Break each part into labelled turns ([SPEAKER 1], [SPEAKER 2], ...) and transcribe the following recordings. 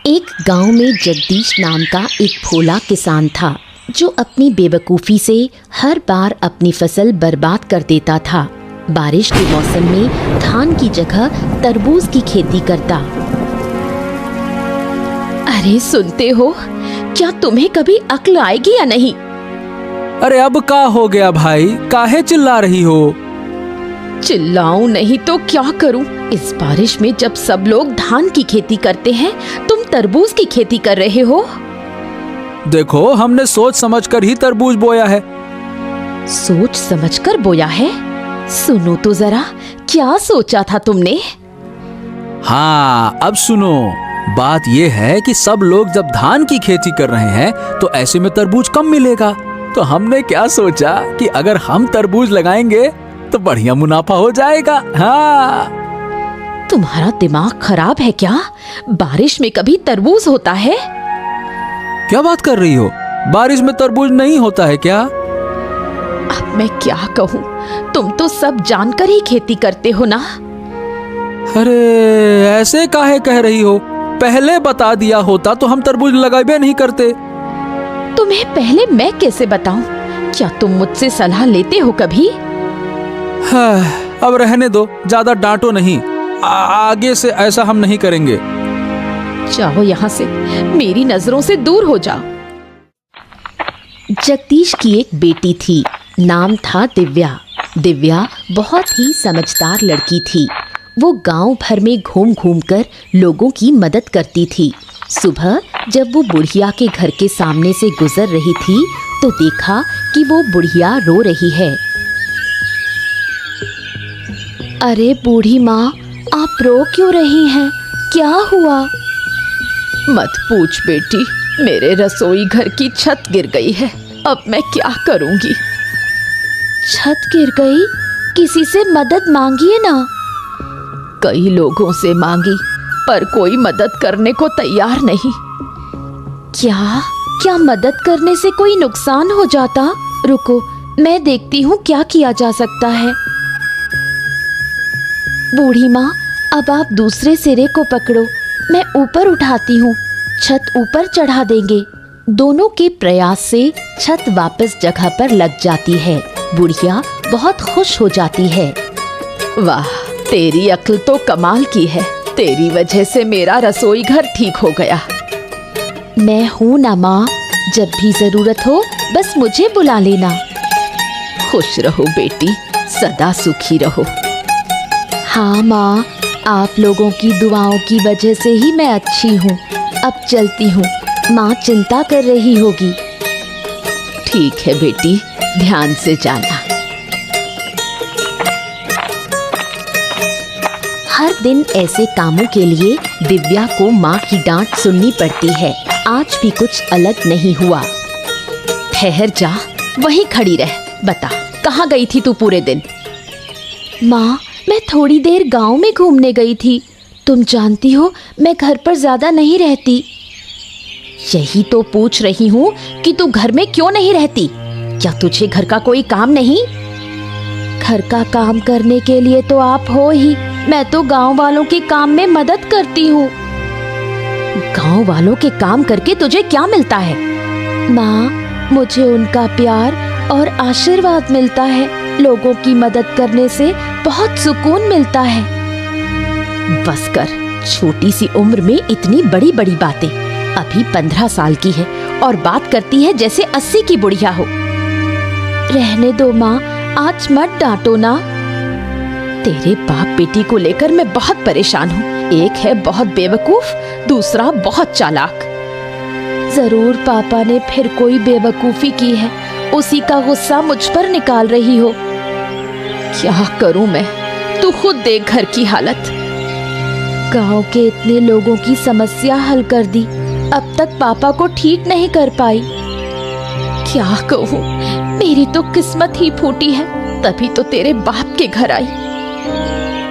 [SPEAKER 1] एक गांव में जगदीश नाम का एक भोला किसान था जो अपनी बेवकूफ़ी से हर बार अपनी फसल बर्बाद कर देता था। बारिश के मौसम में धान की जगह तरबूज की खेती करता। अरे सुनते हो, क्या तुम्हें कभी अक्ल आएगी या नहीं?
[SPEAKER 2] अरे अब का हो गया भाई, काहे चिल्ला रही हो?
[SPEAKER 1] चिल्लाऊं नहीं तो क्या करूं? इस बारिश में जब सब लोग धान की खेती करते हैं, तुम तरबूज की खेती कर रहे हो।
[SPEAKER 2] देखो, हमने सोच समझकर ही तरबूज बोया है।
[SPEAKER 1] सोच समझकर बोया है? सुनो तो जरा, क्या सोचा था तुमने?
[SPEAKER 2] हाँ, अब सुनो। बात ये है कि सब लोग जब धान की खेती कर रहे हैं तो ऐसे में तरबूज कम मिलेगा। तो हमने क्या सोचा कि अगर हम तरबूज लगाएंगे तो बढ़िया मुनाफा हो जाएगा। हाँ।
[SPEAKER 1] तुम्हारा दिमाग खराब है क्या? बारिश में कभी तरबूज होता है?
[SPEAKER 2] क्या बात कर रही हो? बारिश में तरबूज नहीं होता है क्या?
[SPEAKER 1] अब मैं क्या कहूँ, तुम तो सब जानकर ही खेती करते हो ना।
[SPEAKER 2] अरे ऐसे काहे कह रही हो? पहले बता दिया होता तो हम तरबूज लगाए नहीं करते।
[SPEAKER 1] तुम्हें पहले मैं कैसे बताऊं? क्या तुम मुझसे सलाह लेते हो कभी?
[SPEAKER 2] हाँ, अब रहने दो, ज्यादा डांटो नहीं। आगे से ऐसा हम नहीं करेंगे।
[SPEAKER 1] जाओ यहाँ से, मेरी नजरों से दूर हो जाओ। जगदीश की एक बेटी थी, नाम था दिव्या। दिव्या बहुत ही समझदार लड़की थी। वो गांव भर में घूम घूम कर लोगों की मदद करती थी। सुबह जब वो बुढ़िया के घर के सामने से गुजर रही थी तो देखा कि वो बुढ़िया रो रही है। अरे बूढ़ी माँ, आप रो क्यों रही हैं? क्या हुआ? मत पूछ बेटी, मेरे रसोई घर की छत गिर गई है। अब मैं क्या करूंगी? छत गिर गई? किसी से मदद मांगिए ना। कई लोगों से मांगी पर कोई मदद करने को तैयार नहीं। क्या मदद करने से कोई नुकसान हो जाता? रुको, मैं देखती हूँ क्या किया जा सकता है। बूढ़ी माँ, अब आप दूसरे सिरे को पकड़ो, मैं ऊपर उठाती हूँ। छत ऊपर चढ़ा देंगे। दोनों के प्रयास से छत वापस जगह पर लग जाती है। बुढ़िया बहुत खुश हो जाती है। वाह, तेरी अक्ल तो कमाल की है। तेरी वजह से मेरा रसोई घर ठीक हो गया। मैं हूँ ना माँ, जब भी जरूरत हो बस मुझे बुला लेना। खुश रहो बेटी, सदा सुखी रहो। हाँ माँ, आप लोगों की दुआओं की वजह से ही मैं अच्छी हूँ। अब चलती हूँ, माँ चिंता कर रही होगी। ठीक है बेटी, ध्यान से जाना। हर दिन ऐसे कामों के लिए दिव्या को माँ की डांट सुननी पड़ती है। आज भी कुछ अलग नहीं हुआ। ठहर जा, वहीं खड़ी रह। बता, कहाँ गई थी तू पूरे दिन? माँ, मैं थोड़ी देर गांव में घूमने गई थी। तुम जानती हो मैं घर पर ज्यादा नहीं रहती। यही तो पूछ रही हूँ कि तू घर में क्यों नहीं रहती? क्या तुझे घर का कोई काम नहीं? घर का काम करने के लिए तो आप हो ही। मैं तो गांव वालों के काम में मदद करती हूँ। गांव वालों के काम करके तुझे क्या मिलता है? माँ, मुझे उनका प्यार और आशीर्वाद मिलता है। लोगों की मदद करने से बहुत सुकून मिलता है। बस कर, छोटी सी उम्र में इतनी बड़ी बड़ी बातें। अभी 15 साल की है और बात करती है जैसे 80 की बुढ़िया हो। रहने दो माँ, आज मत डांटो ना। तेरे बाप बेटी को लेकर मैं बहुत परेशान हूँ। एक है बहुत बेवकूफ, दूसरा बहुत चालाक। जरूर पापा ने फिर कोई बेवकूफी की है, उसी का गुस्सा मुझ पर निकाल रही हो। क्या करूं मैं? तू खुद देख घर की हालत। गांव के इतने लोगों की समस्या हल कर दी, अब तक पापा को ठीक नहीं कर पाई। क्या कहूं, मेरी तो किस्मत ही फूटी है, तभी तो तेरे बाप के घर आई।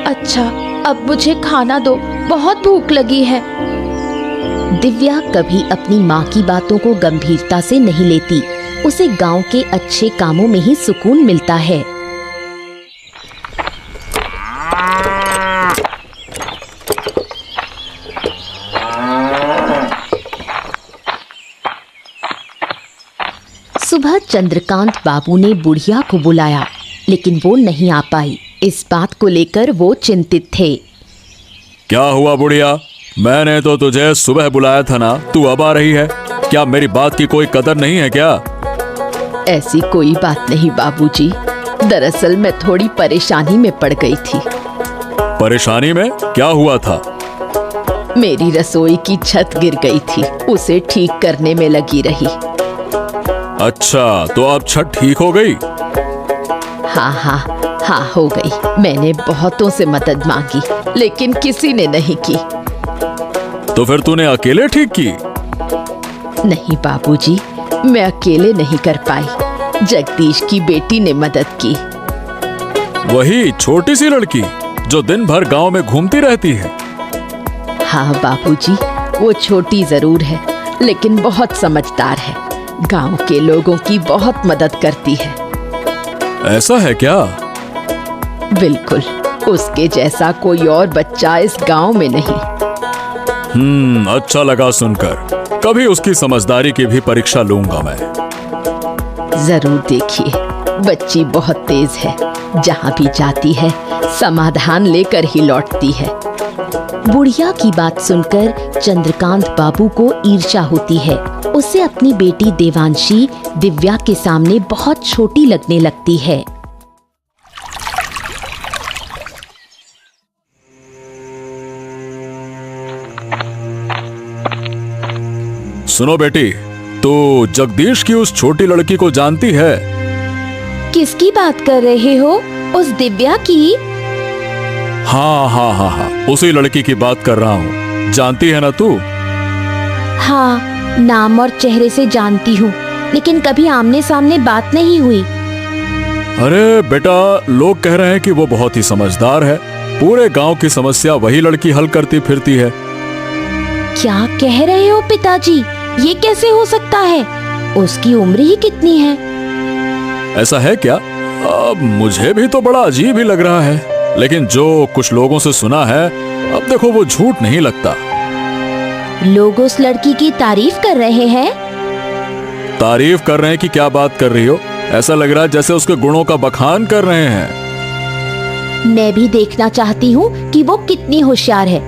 [SPEAKER 1] अच्छा, अब मुझे खाना दो, बहुत भूख लगी है। दिव्या कभी अपनी माँ की बातों को गंभीरता से नहीं लेती। उसे गांव के अच्छे कामों में ही सुकून मिलता है। सुबह चंद्रकांत बाबू ने बुढ़िया को बुलाया, लेकिन वो नहीं आ पाई। इस बात को लेकर वो चिंतित थे।
[SPEAKER 3] क्या हुआ बुढ़िया? मैंने तो तुझे सुबह बुलाया था ना, तू अब आ रही है? क्या मेरी बात की कोई कदर नहीं है क्या?
[SPEAKER 1] ऐसी कोई बात नहीं बाबूजी, दरअसल मैं थोड़ी परेशानी में पड़ गई थी।
[SPEAKER 3] परेशानी में? क्या हुआ था?
[SPEAKER 1] मेरी रसोई की छत गिर गई थी, उसे ठीक करने में लगी रही।
[SPEAKER 3] अच्छा, तो अब छत ठीक हो गई?
[SPEAKER 1] हाँ हो गई। मैंने बहुतों से मदद मांगी, लेकिन किसी ने नहीं की।
[SPEAKER 3] तो फिर तूने अकेले ठीक की?
[SPEAKER 1] नहीं बाबूजी, मैं अकेले नहीं कर पाई। जगदीश की बेटी ने मदद की।
[SPEAKER 3] वही छोटी सी लड़की जो दिन भर गांव में घूमती रहती है?
[SPEAKER 1] हाँ बाबूजी, वो छोटी जरूर है, लेकिन बहुत समझदार है। गांव के लोगों की बहुत मदद करती है।
[SPEAKER 3] ऐसा है क्या?
[SPEAKER 1] बिल्कुल, उसके जैसा कोई और बच्चा इस गांव में नहीं।
[SPEAKER 3] अच्छा लगा सुनकर। कभी उसकी समझदारी की भी परीक्षा लूंगा मैं।
[SPEAKER 1] जरूर देखिए, बच्ची बहुत तेज है। जहाँ भी जाती है समाधान लेकर ही लौटती है। बुढ़िया की बात सुनकर चंद्रकांत बाबू को ईर्ष्या होती है। उसे अपनी बेटी देवांशी दिव्या के सामने बहुत छोटी लगने लगती है।
[SPEAKER 3] सुनो बेटी, तो जगदीश की उस छोटी लड़की को जानती है?
[SPEAKER 1] किसकी बात कर रहे हो? उस दिव्या की?
[SPEAKER 3] हाँ, उसी लड़की की बात कर रहा हूँ। जानती है ना तू?
[SPEAKER 1] हाँ, नाम और चेहरे से जानती हूँ, लेकिन कभी आमने सामने बात नहीं हुई।
[SPEAKER 3] अरे बेटा, लोग कह रहे हैं कि वो बहुत ही समझदार है। पूरे गांव की समस्या वही लड़की हल करती फिरती है।
[SPEAKER 1] क्या कह रहे हो पिताजी? ये कैसे हो सकता है? उसकी उम्र ही कितनी है?
[SPEAKER 3] ऐसा है क्या? अब मुझे भी तो बड़ा अजीब ही लग रहा है, लेकिन जो कुछ लोगों से सुना है, अब देखो वो झूठ नहीं लगता।
[SPEAKER 1] लोग उस लड़की की तारीफ कर रहे हैं?
[SPEAKER 3] तारीफ कर रहे हैं कि क्या बात कर रही हो? ऐसा लग रहा है जैसे उसके गुणों का बखान कर रहे हैं।
[SPEAKER 1] मैं भी देखना चाहती हूँ कि वो कितनी होशियार है।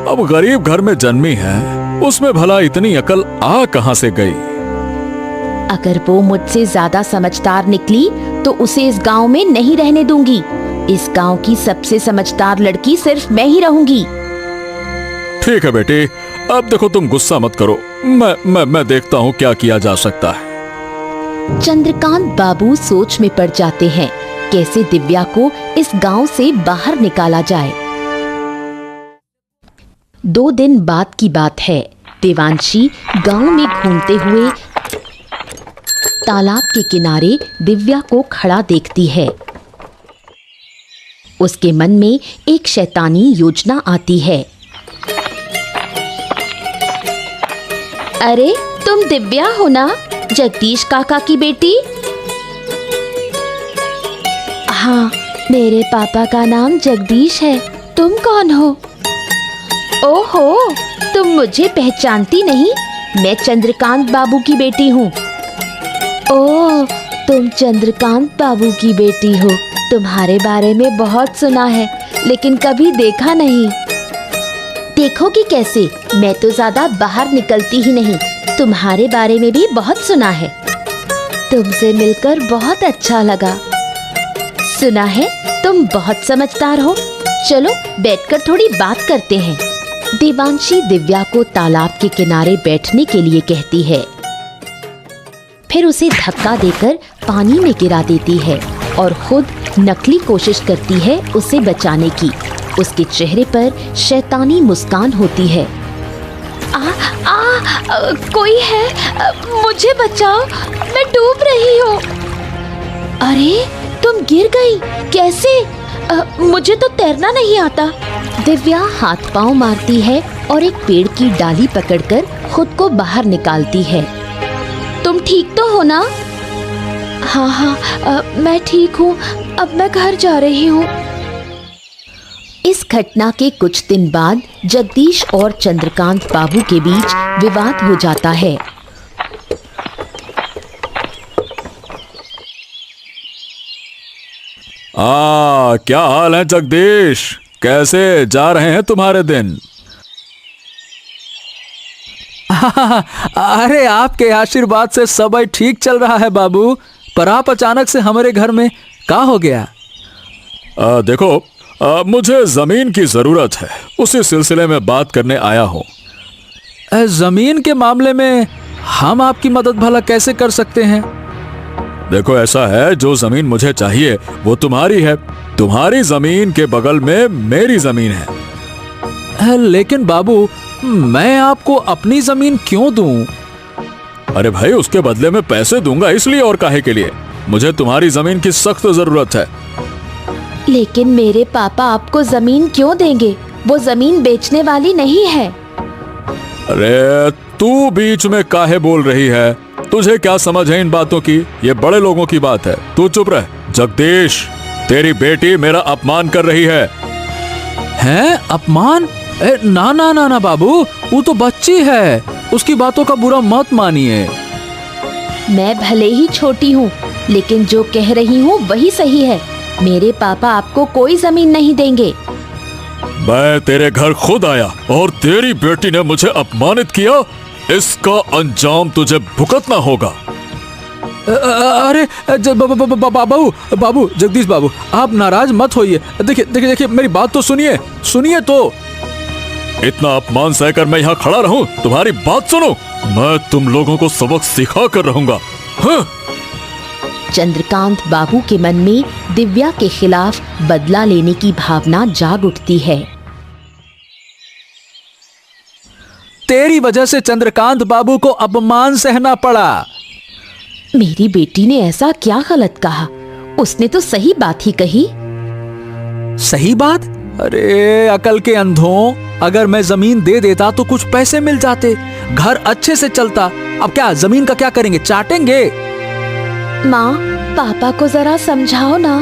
[SPEAKER 3] अब गरीब घर में जन्मी है, उसमें भला इतनी अकल आ कहां से गई?
[SPEAKER 1] अगर वो मुझसे ज्यादा समझदार निकली तो उसे इस गांव में नहीं रहने दूंगी। इस गांव की सबसे समझदार लड़की सिर्फ मैं ही रहूंगी।
[SPEAKER 3] ठीक है बेटी, अब देखो तुम गुस्सा मत करो। मैं देखता हूँ क्या किया जा सकता है।
[SPEAKER 1] चंद्रकांत बाबू सोच में पड़ जाते हैं, कैसे दिव्या को इस गांव से बाहर निकाला जाए। 2 दिन बाद की बात है। देवांशी गांव में घूमते हुए तालाब के किनारे दिव्या को खड़ा देखती है। उसके मन में एक शैतानी योजना आती है। अरे, तुम दिव्या हो ना, जगदीश काका की बेटी? हाँ, मेरे पापा का नाम जगदीश है। तुम कौन हो? ओहो, तुम मुझे पहचानती नहीं? मैं चंद्रकांत बाबू की बेटी हूँ। ओह, तुम चंद्रकांत बाबू की बेटी हो। तुम्हारे बारे में बहुत सुना है, लेकिन कभी देखा नहीं। देखोगी कैसे? मैं तो ज्यादा बाहर निकलती ही नहीं। तुम्हारे बारे में भी बहुत सुना है। तुमसे मिलकर बहुत अच्छा लगा। सुना है तुम बहुत समझदार हो। चलो बैठकर थोड़ी बात करते हैं। देवांशी दिव्या को तालाब के किनारे बैठने के लिए कहती है, फिर उसे धक्का देकर पानी में गिरा देती है और खुद नकली कोशिश करती है उसे बचाने की। उसके चेहरे पर शैतानी मुस्कान होती है। कोई है? मुझे बचाओ, मैं डूब रही हूँ। अरे, तुम गिर गई? कैसे? मुझे तो तैरना नहीं आता। दिव्या हाथ पांव मारती है और एक पेड़ की डाली पकड़कर खुद को बाहर निकालती है। तुम ठीक तो हो ना? हाँ, मैं ठीक हूँ। अब मैं घर जा रही हूँ। इस घटना के कुछ दिन बाद जगदीश और चंद्रकांत बाबू के बीच विवाद हो जाता है।
[SPEAKER 3] क्या हाल है जगदीश? कैसे जा रहे हैं तुम्हारे दिन?
[SPEAKER 2] अरे आपके आशीर्वाद से सब ठीक चल रहा है बाबू, पर आप अचानक से हमारे घर में क्या हो गया?
[SPEAKER 3] देखो, मुझे जमीन की जरूरत है, उसी सिलसिले में बात करने आया हूँ।
[SPEAKER 2] जमीन के मामले में हम आपकी मदद भला कैसे कर सकते हैं?
[SPEAKER 3] देखो, ऐसा है, जो जमीन मुझे चाहिए वो तुम्हारी है। तुम्हारी जमीन के बगल में मेरी जमीन है।
[SPEAKER 2] लेकिन बाबू, मैं आपको अपनी जमीन क्यों दूं?
[SPEAKER 3] अरे भाई, उसके बदले में पैसे दूंगा, इसलिए और काहे के लिए? मुझे तुम्हारी जमीन की सख्त जरूरत है।
[SPEAKER 1] लेकिन मेरे पापा आपको जमीन क्यों देंगे? वो जमीन बेचने वाली नहीं है।
[SPEAKER 3] अरे तू बीच में काहे बोल रही है? तुझे क्या समझ है इन बातों की? ये बड़े लोगों की बात है, तू चुप रह। जगदीश, तेरी बेटी मेरा अपमान कर रही है।
[SPEAKER 2] हैं? अपमान? ना ना ना ना बाबू, वो तो बच्ची है, उसकी बातों का बुरा मत मानिए।
[SPEAKER 1] मैं भले ही छोटी हूँ, लेकिन जो कह रही हूँ वही सही है। मेरे पापा आपको कोई जमीन नहीं देंगे।
[SPEAKER 3] मैं तेरे घर खुद आया और तेरी बेटी ने मुझे अपमानित किया। इसका अंजाम तुझे भुगतना होगा।
[SPEAKER 2] अरे बाबू, जगदीश बाबू, आप नाराज मत होइए। देखिए, मेरी बात तो सुनिए तो।
[SPEAKER 3] इतना अपमान सहकर मैं यहाँ खड़ा रहूं? तुम्हारी बात सुनो, मैं तुम लोगों को सबक सिखा कर रहूंगा। हाँ?
[SPEAKER 1] चंद्रकांत बाबू के मन में दिव्या के खिलाफ बदला लेने की भावना जाग उठती है।
[SPEAKER 2] तेरी वजह से चंद्रकांत बाबू को अपमान सहना पड़ा।
[SPEAKER 1] मेरी बेटी ने ऐसा क्या गलत कहा? उसने तो सही बात ही कही।
[SPEAKER 2] सही बात? अरे अकल के अंधों, अगर मैं जमीन दे देता तो कुछ पैसे मिल जाते, घर अच्छे से चलता। अब क्या जमीन का क्या करेंगे? चाटेंगे?
[SPEAKER 1] माँ, पापा को जरा समझाओ ना।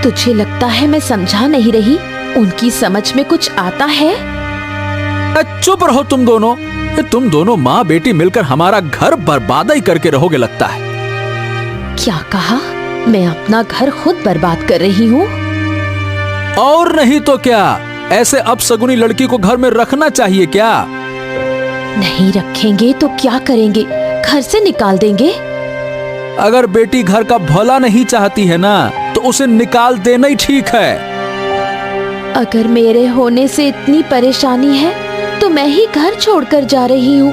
[SPEAKER 1] तुझे लगता है मैं समझा नहीं रही? उनकी समझ में कुछ आता है?
[SPEAKER 2] चुप रहो तुम दोनों। तुम दोनों माँ बेटी मिलकर हमारा घर बर्बाद ही करके रहोगे लगता है।
[SPEAKER 1] क्या कहा? मैं अपना घर खुद बर्बाद कर रही हूँ?
[SPEAKER 2] और नहीं तो क्या, ऐसे अपशगुनी लड़की को घर में रखना चाहिए क्या?
[SPEAKER 1] नहीं रखेंगे तो क्या करेंगे? घर से निकाल देंगे?
[SPEAKER 2] अगर बेटी घर का भला नहीं चाहती है ना, तो उसे निकाल देना ही ठीक है।
[SPEAKER 1] अगर मेरे होने से इतनी परेशानी है तो मैं ही घर छोड़कर जा रही हूँ।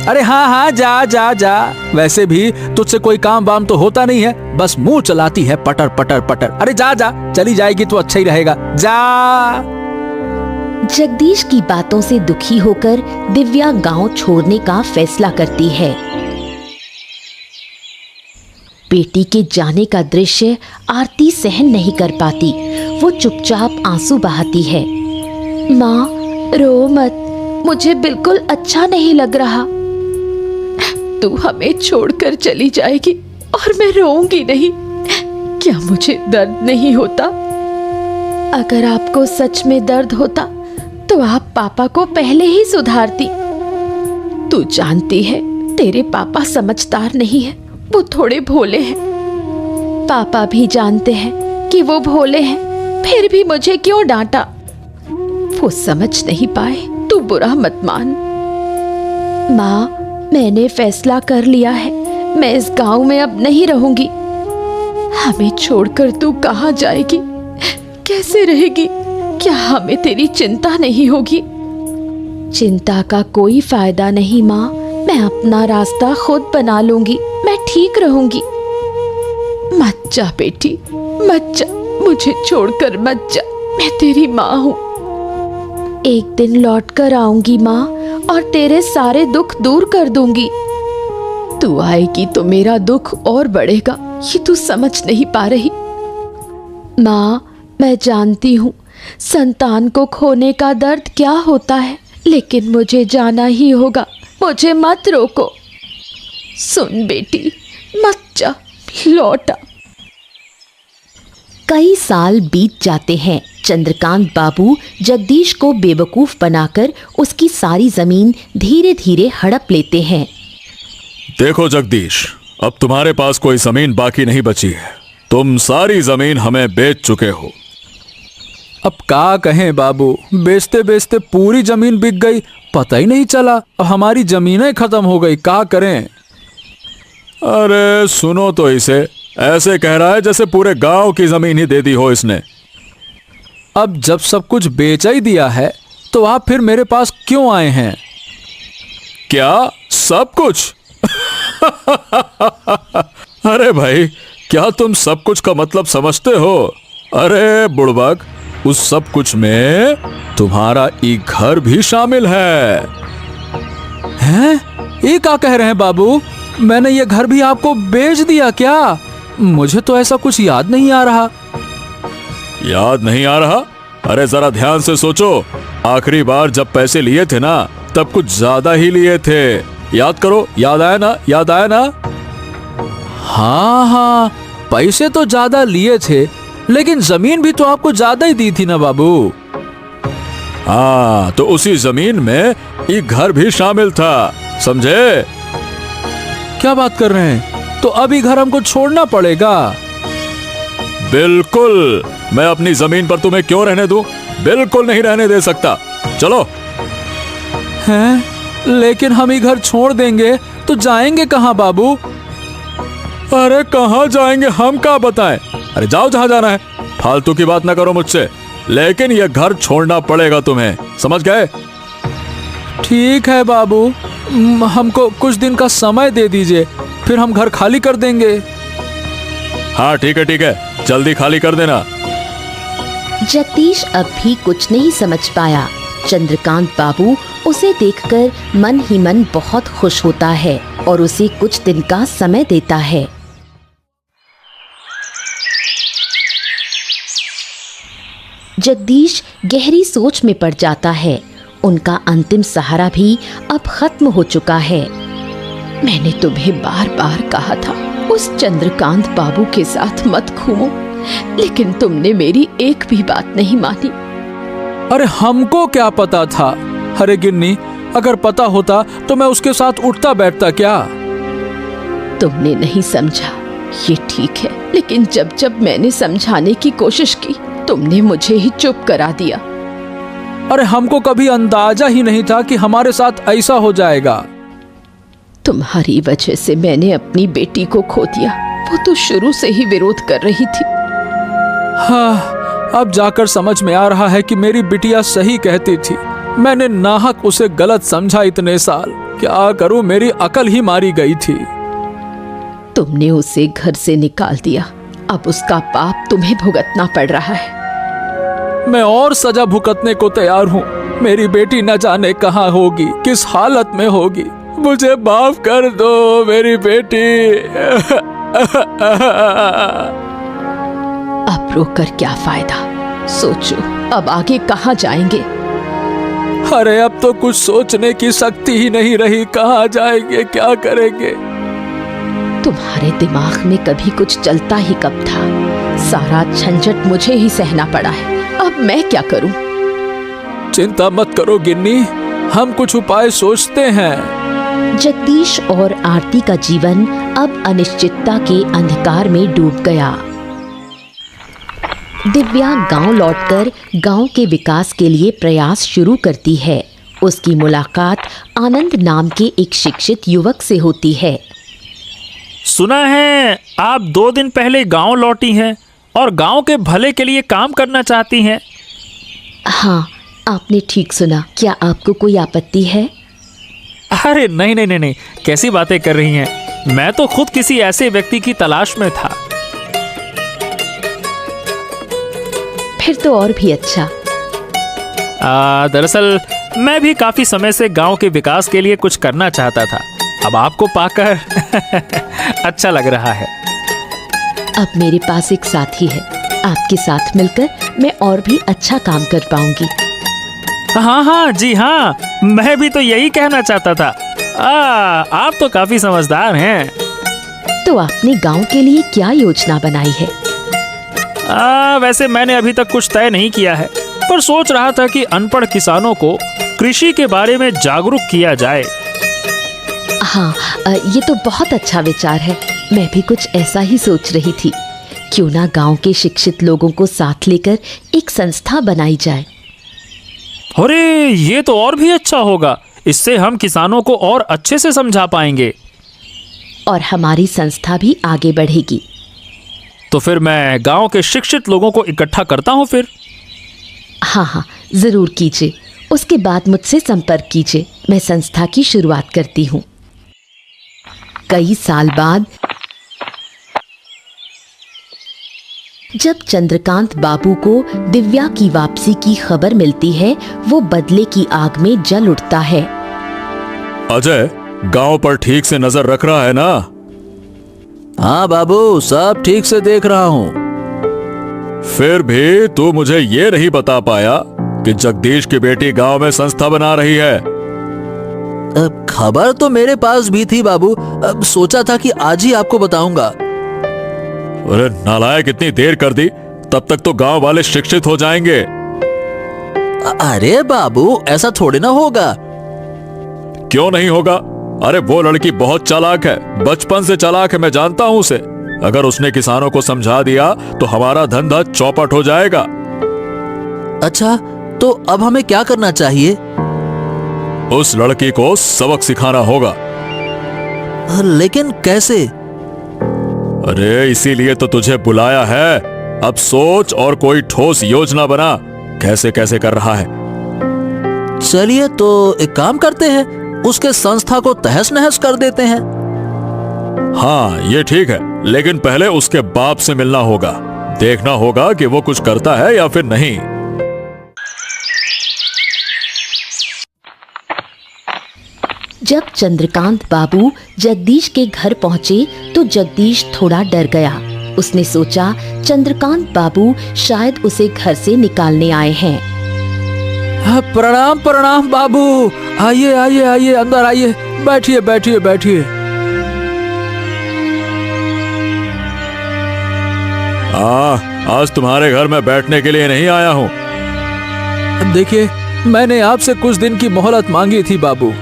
[SPEAKER 2] अरे हाँ, जा। वैसे भी तुझसे कोई काम वाम तो होता नहीं है, बस मुंह चलाती है पटर पटर पटर। अरे जा, चली जाएगी तो अच्छा ही रहेगा, जा।
[SPEAKER 1] जगदीश की बातों से दुखी होकर दिव्या गांव छोड़ने का फैसला करती है। बेटी के जाने का दृश्य आरती सहन नहीं कर पाती। वो चुपचाप आंसू बहाती है। माँ, रो मत, मुझे बिल्कुल अच्छा नहीं लग रहा। तू हमें छोड़कर चली जाएगी और मैं रोऊंगी नहीं। क्या मुझे दर्द नहीं होता? अगर आपको सच में दर्द होता तो आप पापा को पहले ही सुधारती। तू जानती है, तेरे पापा समझदार नहीं है, वो थोड़े भोले हैं। पापा भी जानते हैं कि वो भोले हैं, फिर भी मुझे क्यों डांटा? वो समझ नहीं पाए, तू बुरा मत मान। माँ, मैंने फैसला कर लिया है, मैं इस गांव में अब नहीं रहूंगी। हमें छोड़कर तू कहाँ जाएगी? कैसे रहेगी? क्या हमें तेरी चिंता नहीं होगी? चिंता का कोई फायदा नहीं माँ, मैं अपना रास्ता खुद बना लूंगी, मैं ठीक रहूंगी। मत जा बेटी, मत जा, मुझे छोड़कर मत जा, मैं तेरी माँ हूँ। एक दिन लौट कर आऊंगी माँ, और तेरे सारे दुख दूर कर दूंगी। तू आएगी तो मेरा दुख और बढ़ेगा, ये तू समझ नहीं पा रही। माँ, मैं जानती हूँ संतान को खोने का दर्द क्या होता है, लेकिन मुझे जाना ही होगा, मुझे मत रोको। सुन बेटी, मत जा, लौटा। कई साल बीत जाते हैं। चंद्रकांत बाबू जगदीश को बेवकूफ बनाकर उसकी सारी जमीन धीरे धीरे हड़प लेते हैं।
[SPEAKER 3] देखो जगदीश, अब तुम्हारे पास कोई जमीन बाकी नहीं बची है। तुम सारी जमीन हमें बेच चुके हो।
[SPEAKER 2] अब क्या कहें बाबू, बेचते बेचते पूरी जमीन बिक गई, पता ही नहीं चला। अब हमारी जमीनें खत्म हो गई, क्या करें।
[SPEAKER 3] अरे सुनो तो इसे, ऐसे कह रहा है जैसे पूरे गांव की जमीन ही दे दी हो इसने।
[SPEAKER 2] अब जब सब कुछ बेचा ही दिया है तो आप फिर मेरे पास क्यों आए हैं?
[SPEAKER 3] क्या सब कुछ? अरे भाई, क्या तुम सब कुछ का मतलब समझते हो? अरे बुड़बक, उस सब कुछ में तुम्हारा एक घर भी शामिल है।
[SPEAKER 2] हैं? ये क्या कह रहे हैं बाबू? मैंने ये घर भी आपको बेच दिया क्या? मुझे तो ऐसा कुछ याद नहीं आ रहा।
[SPEAKER 3] याद नहीं आ रहा? अरे जरा ध्यान से सोचो, आखिरी बार जब पैसे लिए थे ना, तब कुछ ज्यादा ही लिए थे। याद करो, याद आया ना? याद आया ना?
[SPEAKER 2] हाँ हाँ, पैसे तो ज्यादा लिए थे, लेकिन जमीन भी तो आपको ज्यादा ही दी थी ना बाबू।
[SPEAKER 3] हाँ, तो उसी जमीन में एक घर भी शामिल था, समझे?
[SPEAKER 2] क्या बात कर रहे हैं? तो अभी घर हमको छोड़ना पड़ेगा?
[SPEAKER 3] बिल्कुल, मैं अपनी जमीन पर तुम्हें क्यों रहने दूं? बिल्कुल नहीं रहने दे सकता। चलो।
[SPEAKER 2] हैं? लेकिन हम ही घर छोड़ देंगे तो जाएंगे कहाँ बाबू?
[SPEAKER 3] अरे कहाँ जाएंगे हम क्या बताएं? अरे जाओ जहाँ जाना है, फालतू की बात ना करो मुझसे। लेकिन यह घर छोड़ना पड़ेगा तुम्हें, समझ गए?
[SPEAKER 2] ठीक है बाबू, हमको कुछ दिन का समय दे दीजिए, फिर हम घर खाली कर देंगे।
[SPEAKER 3] हाँ ठीक है, जल्दी खाली कर देना।
[SPEAKER 1] जगदीश अब भी कुछ नहीं समझ पाया। चंद्रकांत बाबू उसे देखकर मन ही मन बहुत खुश होता है और उसे कुछ दिन का समय देता है। जगदीश गहरी सोच में पड़ जाता है। उनका अंतिम सहारा भी अब खत्म हो चुका है। मैंने तुम्हें बार बार कहा था उस चंद्रकांत बाबू के साथ मत घूमो, लेकिन तुमने मेरी एक भी बात नहीं मानी।
[SPEAKER 2] अरे हमको क्या पता था? अरे गिन्नी, अगर पता होता तो मैं उसके साथ उठता बैठता क्या?
[SPEAKER 1] तुमने नहीं समझा, ये ठीक है, लेकिन जब जब मैंने समझाने की कोशिश की, तुमने मुझे ही चुप करा दिया।
[SPEAKER 2] अरे हमको कभी अंदाजा ही नहीं था कि हमारे साथ ऐसा हो जाएगा।
[SPEAKER 1] तुम्हारी वजह से मैंने अपनी बेटी को खो दिया। वो तो शुरू से ही विरोध कर रही थी।
[SPEAKER 2] हाँ, अब जाकर समझ में आ रहा है कि मेरी बिटिया सही कहती थी। मैंने नाहक उसे गलत समझा इतने साल। क्या करूं, मेरी अकल ही मारी गई थी।
[SPEAKER 1] तुमने उसे घर से निकाल दिया, अब उसका पाप तुम्हें भुगतना पड़ रहा है।
[SPEAKER 2] मैं और सजा भुगतने को तैयार हूँ। मेरी बेटी न जाने कहाँ होगी, किस हालत में होगी। मुझे माफ कर दो मेरी बेटी।
[SPEAKER 1] अब रोकर क्या फायदा? सोचो अब आगे कहाँ जाएंगे?
[SPEAKER 2] अरे अब तो कुछ सोचने की शक्ति ही नहीं रही। कहाँ जाएंगे, क्या करेंगे?
[SPEAKER 1] तुम्हारे दिमाग में कभी कुछ चलता ही कब था? सारा झंझट मुझे ही सहना पड़ा है। अब मैं क्या करूं?
[SPEAKER 2] चिंता मत करो गिन्नी, हम कुछ उपाय सोचते हैं।
[SPEAKER 1] जगदीश और आरती का जीवन अब अनिश्चितता के अंधकार में डूब गया। दिव्या गांव लौटकर गांव के विकास के लिए प्रयास शुरू करती है। उसकी मुलाकात आनंद नाम के एक शिक्षित युवक से होती है।
[SPEAKER 4] सुना है आप 2 दिन पहले गांव लौटी हैं और गांव के भले के लिए काम करना चाहती हैं।
[SPEAKER 1] हाँ, आपने ठीक सुना। क्या आपको कोई आपत्ति है?
[SPEAKER 4] अरे नहीं नहीं नहीं नहीं, कैसी बातें कर रही हैं। मैं तो खुद किसी ऐसे व्यक्ति की तलाश में था।
[SPEAKER 1] फिर तो और भी अच्छा।
[SPEAKER 4] दरअसल मैं भी काफी समय से गांव के विकास के लिए कुछ करना चाहता था। अब आपको पाकर अच्छा लग रहा है।
[SPEAKER 1] अब मेरे पास एक साथी है। आपके साथ मिलकर मैं और भी अच्छा काम कर पाऊंगी।
[SPEAKER 4] हाँ हाँ जी हाँ, मैं भी तो यही कहना चाहता था। आप तो काफी समझदार हैं।
[SPEAKER 1] तो आपने गांव के लिए क्या योजना बनाई है?
[SPEAKER 4] वैसे मैंने अभी तक कुछ तय नहीं किया है, पर सोच रहा था कि अनपढ़ किसानों को कृषि के बारे में जागरूक किया जाए।
[SPEAKER 1] हाँ, ये तो बहुत अच्छा विचार है। मैं भी कुछ ऐसा ही सोच रही थी। क्यों ना गांव के शिक्षित लोगों को साथ लेकर एक संस्था बनाई जाए।
[SPEAKER 4] अरे ये तो और भी अच्छा होगा। इससे हम किसानों को और अच्छे से समझा पाएंगे।
[SPEAKER 1] और हमारी संस्था भी आगे बढ़ेगी।
[SPEAKER 4] तो फिर मैं गांव के शिक्षित लोगों को इकट्ठा करता हूँ फिर।
[SPEAKER 1] हाँ हाँ, जरूर कीजिए। उसके बाद मुझसे संपर्क कीजिए। मैं संस्था की शुरुआत करती हूँ। कई साल बाद जब चंद्रकांत बाबू को दिव्या की वापसी की खबर मिलती है, वो बदले की आग में जल उठता है।
[SPEAKER 3] अजय, गांव पर ठीक से नजर रख रहा है ना?
[SPEAKER 2] हाँ बाबू, सब ठीक से देख रहा हूँ।
[SPEAKER 3] फिर भी तू मुझे ये नहीं बता पाया कि जगदीश की बेटी गांव में संस्था बना रही है।
[SPEAKER 2] अब खबर तो मेरे पास भी थी बाबू। अब सोचा था कि आज ही आपको बताऊंगा।
[SPEAKER 3] अरे नालायक, इतनी देर कर दी, तब तक तो गांव वाले शिक्षित हो जाएंगे।
[SPEAKER 2] अरे बाबू, ऐसा थोड़ी ना होगा।
[SPEAKER 3] क्यों नहीं होगा? अरे वो लड़की बहुत चालाक है, बचपन से चालाक है, मैं जानता हूं उसे। अगर उसने किसानों को समझा दिया तो हमारा धंधा चौपट हो जाएगा।
[SPEAKER 2] अच्छा, तो अब हमें क्या करना चाहिए?
[SPEAKER 3] उस लड़की को सबक सिखाना होगा।
[SPEAKER 2] लेकिन कैसे?
[SPEAKER 3] अरे इसीलिए तो तुझे बुलाया है। अब सोच और कोई ठोस योजना बना, कैसे कैसे कर रहा है।
[SPEAKER 2] चलिए तो एक काम करते हैं, उसके संस्था को तहस नहस कर देते हैं।
[SPEAKER 3] हाँ ये ठीक है, लेकिन पहले उसके बाप से मिलना होगा। देखना होगा कि वो कुछ करता है या फिर नहीं।
[SPEAKER 1] जब चंद्रकांत बाबू जगदीश के घर पहुंचे तो जगदीश थोड़ा डर गया। उसने सोचा चंद्रकांत बाबू शायद उसे घर से निकालने आए हैं।
[SPEAKER 2] प्रणाम प्रणाम बाबू, आइए आइए आइए, अंदर आइए, बैठिए बैठिए बैठिए।
[SPEAKER 3] आज तुम्हारे घर में बैठने के लिए नहीं आया हूँ।
[SPEAKER 2] देखिए, मैंने आपसे कुछ दिन की मोहलत मांगी थी बाबू।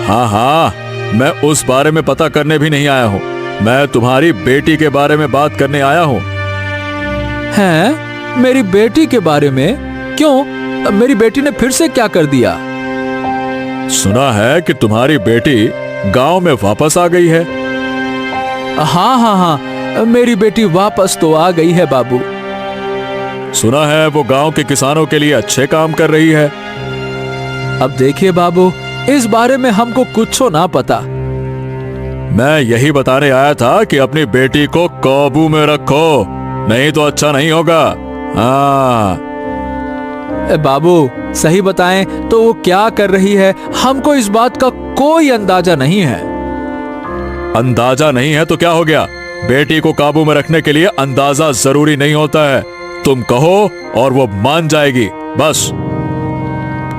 [SPEAKER 3] हाँ हाँ, मैं उस बारे में पता करने भी नहीं आया हूँ। मैं तुम्हारी बेटी के बारे में बात करने आया हूँ।
[SPEAKER 2] हैं? मेरी बेटी के बारे में? क्यों? मेरी बेटी ने फिर से क्या कर दिया?
[SPEAKER 3] सुना है कि तुम्हारी बेटी गांव में वापस आ गई है।
[SPEAKER 2] हाँ हाँ हाँ, मेरी बेटी वापस तो आ गई है बाबू।
[SPEAKER 3] सुना है वो गांव के किसानों के लिए अच्छे काम कर रही है।
[SPEAKER 2] अब देखिए बाबू, इस बारे में हमको कुछ ना पता।
[SPEAKER 3] मैं यही बताने आया था कि अपनी बेटी को काबू में रखो, नहीं तो अच्छा नहीं होगा। हाँ
[SPEAKER 2] बाबू, सही बताएं तो वो क्या कर रही है, हमको इस बात का कोई अंदाजा नहीं है।
[SPEAKER 3] अंदाजा नहीं है तो क्या हो गया? बेटी को काबू में रखने के लिए अंदाजा जरूरी नहीं होता है। तुम कहो और वो मान जाएगी, बस।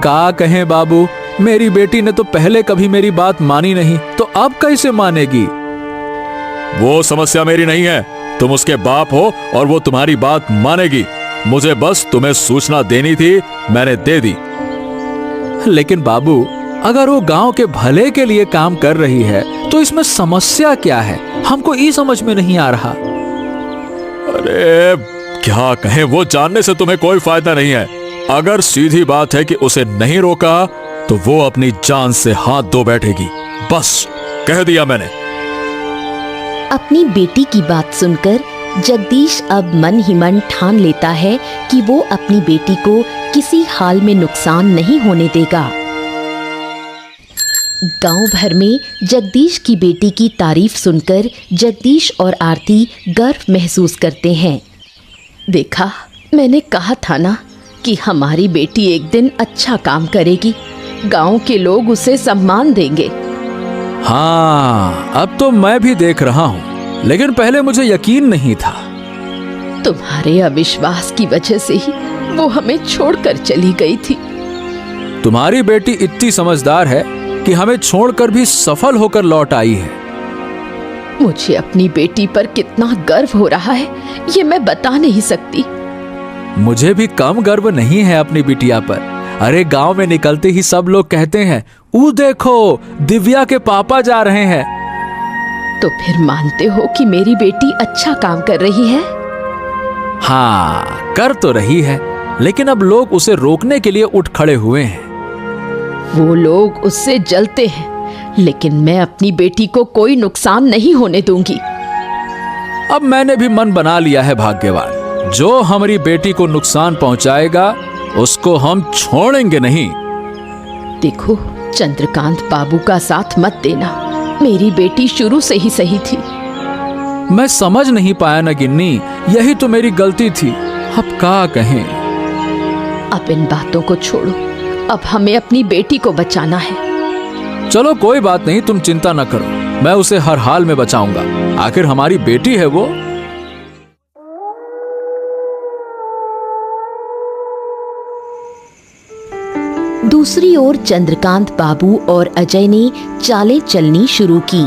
[SPEAKER 2] क्या कहें बाबू, मेरी बेटी ने तो पहले कभी मेरी बात मानी नहीं, तो अब कैसे मानेगी?
[SPEAKER 3] वो समस्या मेरी नहीं है। तुम उसके बाप हो और वो तुम्हारी बात मानेगी। मुझे बस तुम्हें सूचना देनी थी, मैंने दे दी।
[SPEAKER 2] लेकिन बाबू, अगर वो गांव के भले के लिए काम कर रही है तो इसमें समस्या क्या है? हमको ये समझ में नहीं आ रहा।
[SPEAKER 3] अरे क्या कहें, वो जानने से तुम्हें कोई फायदा नहीं है। अगर सीधी बात है कि उसे नहीं रोका तो वो अपनी जान से हाथ धो बैठेगी। बस कह दिया मैंने।
[SPEAKER 1] अपनी बेटी की बात सुनकर जगदीश अब मन ही मन ठान लेता है कि वो अपनी बेटी को किसी हाल में नुकसान नहीं होने देगा। गांव भर में जगदीश की बेटी की तारीफ सुनकर जगदीश और आरती गर्व महसूस करते हैं। देखा, मैंने कहा था ना कि हमारी बेटी एक दिन अच्छा काम करेगी, गांव के लोग उसे सम्मान देंगे।
[SPEAKER 2] हाँ, अब तो मैं भी देख रहा हूँ, लेकिन पहले मुझे यकीन नहीं था।
[SPEAKER 1] तुम्हारे अविश्वास की वजह से ही वो हमें छोड़कर चली गई थी।
[SPEAKER 2] तुम्हारी बेटी इतनी समझदार है कि हमें छोड़कर भी सफल होकर लौट आई है।
[SPEAKER 1] मुझे अपनी बेटी पर कितना गर्व हो रहा है, ये मैं बता नहीं सकती।
[SPEAKER 2] मुझे भी कम गर्व नहीं है अपनी बिटिया पर। अरे गांव में निकलते ही सब लोग कहते हैं, "ऊ देखो, दिव्या के पापा जा रहे हैं।"
[SPEAKER 1] तो फिर मानते हो कि मेरी बेटी अच्छा काम कर रही है?
[SPEAKER 2] हाँ, कर तो रही है, लेकिन अब लोग उसे रोकने के लिए उठ खड़े हुए हैं।
[SPEAKER 1] वो लोग उससे जलते हैं, लेकिन मैं अपनी बेटी को कोई नुकसान नहीं होने दूंगी।
[SPEAKER 2] अब मैंने भी मन बना लिया है भाग्यवान, जो हमारी बेटी को नुकसान पहुंचाएगा उसको हम छोड़ेंगे नहीं।
[SPEAKER 1] देखो, चंद्रकांत बाबू का साथ मत देना। मेरी बेटी शुरू से ही सही थी।
[SPEAKER 2] मैं समझ नहीं पाया ना गिन्नी, यही तो मेरी गलती थी। अब क्या कहें।
[SPEAKER 1] अब इन बातों को छोड़ो, अब हमें अपनी बेटी को बचाना है।
[SPEAKER 2] चलो कोई बात नहीं, तुम चिंता न करो, मैं उसे हर हाल में बचाऊंगा। आखिर हमारी बेटी है वो।
[SPEAKER 1] दूसरी ओर चंद्रकांत बाबू और अजय ने चालें चलनी शुरू की।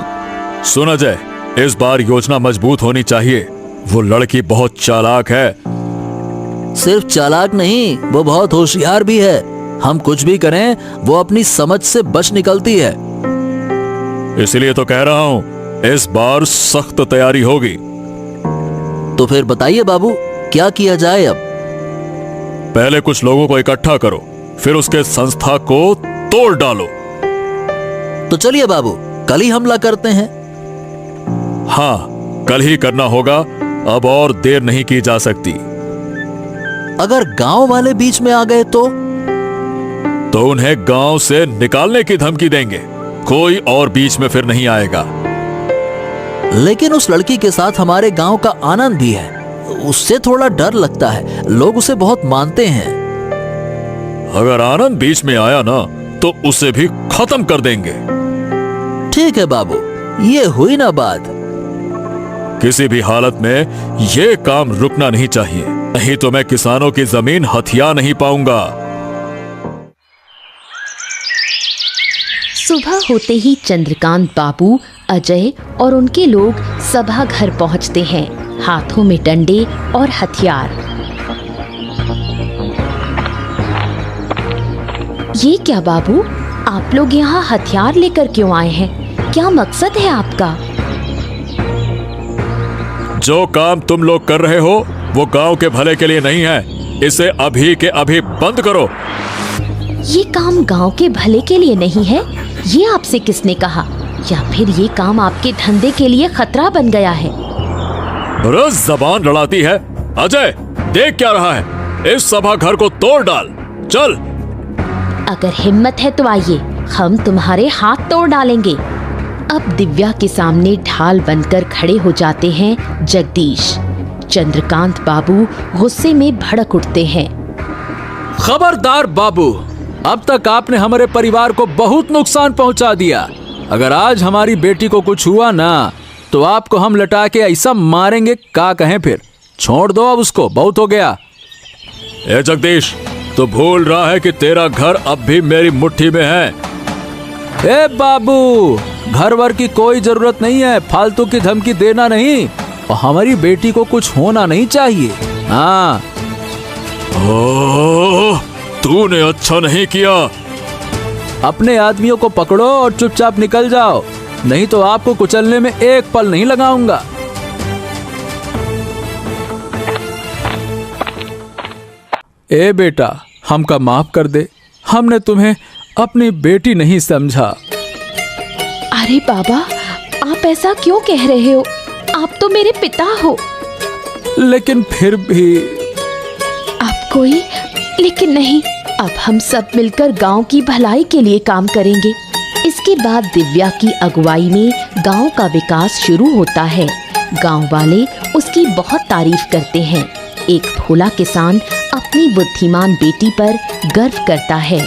[SPEAKER 3] सुन अजय, इस बार योजना मजबूत होनी चाहिए। वो लड़की बहुत चालाक है।
[SPEAKER 5] सिर्फ चालाक नहीं, वो बहुत होशियार भी है। हम कुछ भी करें, वो अपनी समझ से बच निकलती है।
[SPEAKER 3] इसलिए तो कह रहा हूँ, इस बार सख्त तैयारी होगी।
[SPEAKER 5] तो फिर बताइए बाबू, क्या किया जाए अब?
[SPEAKER 3] पहले कुछ लोगों को इकट्ठा करो, फिर उसके संस्था को तोड़ डालो।
[SPEAKER 5] तो चलिए बाबू, कल ही हमला करते हैं।
[SPEAKER 3] हाँ, कल ही करना होगा, अब और देर नहीं की जा सकती।
[SPEAKER 5] अगर गांव वाले बीच में आ गए तो
[SPEAKER 3] उन्हें गांव से निकालने की धमकी देंगे। कोई और बीच में फिर नहीं आएगा।
[SPEAKER 5] लेकिन उस लड़की के साथ हमारे गांव का आनंद भी है, उससे थोड़ा डर लगता है। लोग उसे बहुत मानते हैं।
[SPEAKER 3] अगर आनंद बीच में आया ना, तो उसे भी खत्म कर देंगे।
[SPEAKER 5] ठीक है बाबू, ये हुई ना बात।
[SPEAKER 3] किसी भी हालत में ये काम रुकना नहीं चाहिए, नहीं तो मैं किसानों की जमीन हथिया नहीं पाऊंगा।
[SPEAKER 1] सुबह होते ही चंद्रकांत बाबू, अजय और उनके लोग सभा घर पहुंचते हैं, हाथों में डंडे और हथियार। ये क्या बाबू, आप लोग यहाँ हथियार लेकर क्यों आए हैं? क्या मकसद है आपका?
[SPEAKER 3] जो काम तुम लोग कर रहे हो वो गांव के भले के लिए नहीं है। इसे अभी के अभी बंद करो।
[SPEAKER 1] ये काम गांव के भले के लिए नहीं है, ये आपसे किसने कहा? या फिर ये काम आपके धंधे के लिए खतरा बन गया है?
[SPEAKER 3] रोज जबान लड़ाती है। अजय, देख क्या रहा है? इस सभा घर को तोड़ डाल, चल।
[SPEAKER 1] अगर हिम्मत है तो आइए, हम तुम्हारे हाथ तोड़ डालेंगे। अब दिव्या के सामने ढाल बनकर खड़े हो जाते हैं जगदीश। चंद्रकांत बाबू गुस्से में भड़क उठते हैं।
[SPEAKER 2] खबरदार बाबू, अब तक आपने हमारे परिवार को बहुत नुकसान पहुंचा दिया। अगर आज हमारी बेटी को कुछ हुआ ना, तो आपको हम लटा के ऐसा मारेंगे, क्या कहें फिर। छोड़ दो अब उसको, बहुत हो गया।
[SPEAKER 3] ए जगदीश, तो भूल रहा है कि तेरा घर अब भी मेरी मुट्ठी में है।
[SPEAKER 2] ए बाबू, घर वर की कोई जरूरत नहीं है, फालतू की धमकी देना नहीं। और हमारी बेटी को कुछ होना नहीं चाहिए। हाँ।
[SPEAKER 3] ओह, तूने अच्छा नहीं किया।
[SPEAKER 2] अपने आदमियों को पकड़ो और चुपचाप निकल जाओ, नहीं तो आपको कुचलने में एक पल नहीं लगाऊंगा। ए बेटा, हमका माफ कर दे, हमने तुम्हें अपनी बेटी नहीं समझा।
[SPEAKER 1] अरे बाबा, आप ऐसा क्यों कह रहे हो? आप तो मेरे पिता हो।
[SPEAKER 2] लेकिन फिर भी।
[SPEAKER 1] आप कोई लेकिन नहीं, अब हम सब मिलकर गांव की भलाई के लिए काम करेंगे। इसके बाद दिव्या की अगुवाई में गांव का विकास शुरू होता है। गांव वाले उसकी बहुत तारीफ करते हैं। एक भोला किसान अपनी बुद्धिमान बेटी पर गर्व करता है।